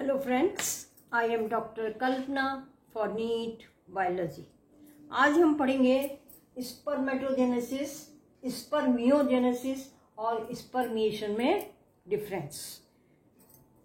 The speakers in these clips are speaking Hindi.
Hello friends, I am doctor Kalpana for NEET biology. आज हम पढ़ेंगे स्पर्मेटोजेनेसिस, स्पर्मियोजेनेसिस और स्पर्मिएशन में डिफरेंस।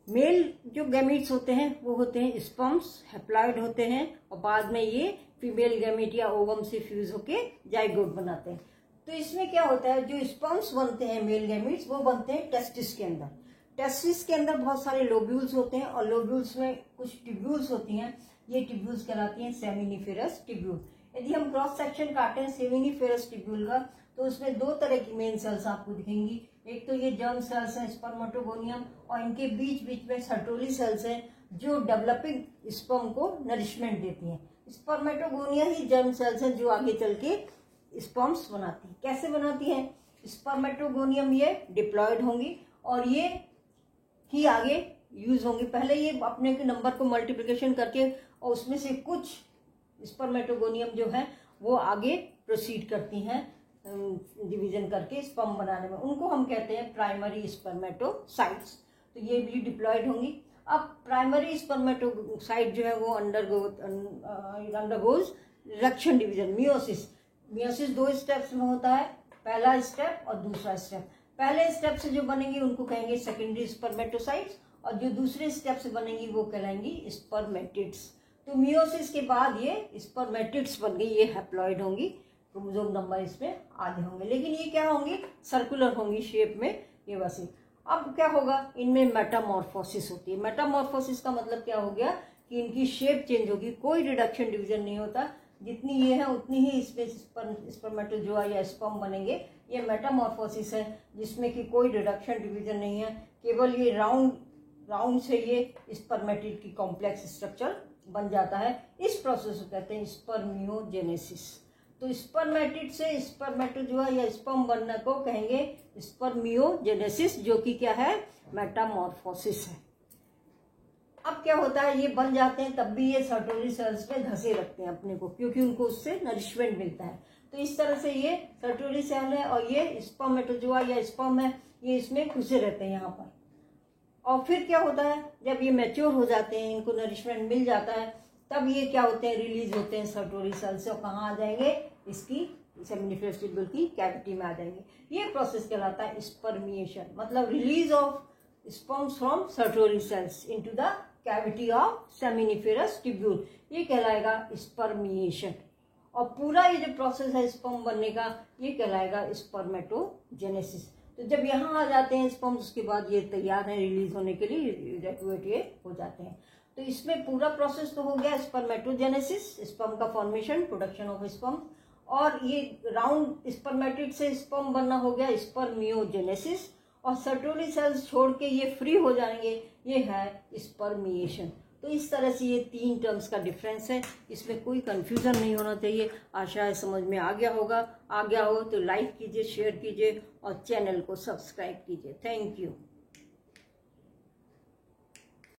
मेल जो गैमीट्स होते हैं वो होते हैं स्पर्म्स, हैप्लॉइड होते हैं और बाद में ये फीमेल गैमीट या ओवम से फ्यूज होके जाइगोट बनाते हैं। तो इसमें क्या होता है, जो स्पर्म्स बनते हैं मेल गैमीट्स वो बनते हैं टेस्टिस के अंदर। टेस्टिस के अंदर बहुत सारे लोब्यूल्स होते हैं और लोब्यूल्स में कुछ ट्यूब्यूल्स होती हैं। ये ट्यूब्यूल्स कहलाती हैं सेमिनिफेरस ट्यूब्यूल। यदि हम क्रॉस सेक्शन काटें सेमिनिफेरस ट्यूब्यूल का तो उसमें दो तरह की मेन सेल्स आपको दिखेंगी। एक तो ये जर्म सेल्स हैं स्पर्मेटोगोनियम, और इनके बीच बीच में सर्टोली सेल्स हैं जो डेवलपिंग स्पर्म को नरिशमेंट देती हैं। स्पर्मेटोगोनिया ही जर्म सेल्स हैं जो आगे चल के स्पर्म्स बनाती हैं। कैसे बनाती हैं? स्पर्मेटोगोनियम ये डिप्लॉयड होंगी और ये ही आगे यूज होंगी। पहले ये अपने के नंबर को मल्टीप्लिकेशन करके और उसमें से कुछ स्पर्मेटोगोनियम जो है वो आगे प्रोसीड करती हैं डिवीजन करके स्पर्म बनाने में। उनको हम कहते हैं प्राइमरी स्पर्मेटोसाइट्स। तो ये भी डिप्लॉयड होंगी। अब प्राइमरी स्पर्मेटोसाइट जो है वो undergoes reduction division, meiosis. Meiosis दो स्टेप्स में होता है, पहला स्टेप और दूसरा स्टेप। पहले स्टेप से जो बनेंगी उनको कहेंगे सेकेंडरी स्पर्मेटोसाइट्स और जो दूसरे स्टेप से बनेंगी वो कहलाएंगी स्पर्मेटिड्स। तो मियोसिस के बाद ये स्पर्मेटिड्स बन गई, ये हैप्लॉइड होंगी, क्रोमोसोम नंबर इसमें आधे होंगे, लेकिन ये क्या होंगी, सर्कुलर होंगी शेप में ये वैसे। अब क्या होगा, इनमें मेटामॉर्फोसिस होती है। मेटामॉर्फोसिस का मतलब क्या हो गया कि इनकी शेप चेंज होगी, कोई रिडक्शन डिवीजन नहीं होता। जितनी ये है उतनी ही इसमें स्पर्मेटोजोआ या स्पर्म बनेंगे। ये मेटामॉर्फोसिस है जिसमें कि कोई रिडक्शन डिवीजन नहीं है, केवल ये राउंड से ये स्पर्मेटिड की कॉम्प्लेक्स स्ट्रक्चर बन जाता है। इस प्रोसेस को कहते हैं स्पर्मियोजेनेसिस। तो स्पर्मेटिड से स्पर्मेटोजोआ या स्पर्म बनने को कहेंगे स्पर्मियोजेनेसिस, जो कि क्या है, मेटामॉर्फोसिस है। अब क्या होता है, ये बन जाते हैं तब भी ये सर्टोली सेल्स पे धसे रखते हैं अपने को, क्योंकि उनको उससे नरिशमेंट मिलता है। तो इस तरह से ये सर्टोली सेल है और ये स्पर्मेटोजोआ या स्पर्म है, ये इसमें घुसे रहते हैं यहाँ पर। और फिर क्या होता है, जब ये मैच्योर हो जाते हैं, इनको नरिशमेंट मिल जाता है, तब ये क्या होते हैं, रिलीज होते हैं सर्टोली सेल से। और कहाँ आ जाएंगे, इसकी सेमिनिफेरस ट्यूब्यूल की कैविटी में आ जाएंगे। ये प्रोसेस कहलाता है स्पर्मिएशन, मतलब release of sperms from Sertoli cells into the cavity of seminiferous tubule, ये कहलाएगा स्पर्मिएशन। और पूरा ये जो प्रोसेस है स्पर्म बनने का, ये कहलाएगा स्पर्मेटोजेनेसिस। तो जब यहाँ आ जाते हैं स्पर्म्स, उसके बाद ये तैयार है रिलीज होने के लिए, इवैक्यूएट ये हो जाते हैं। तो इसमें पूरा प्रोसेस तो हो गया स्पर्मेटोजेनेसिस, स्पर्म का फॉर्मेशन, प्रोडक्शन ऑफ स्पर्म, और ये राउंड स्पर्मेटिड से स्पर्म बनना हो गया स्पर्मियोजेनेसिस। और सर्टोली सेल्स छोड़ के ये फ्री हो जाएंगे, ये है स्पर्मिएशन। तो इस तरह से ये तीन टर्म्स का डिफरेंस है, इसमें कोई कंफ्यूजन नहीं होना चाहिए। आशा है समझ में आ गया होगा। आ गया हो तो लाइक कीजिए, शेयर कीजिए और चैनल को सब्सक्राइब कीजिए। Thank you.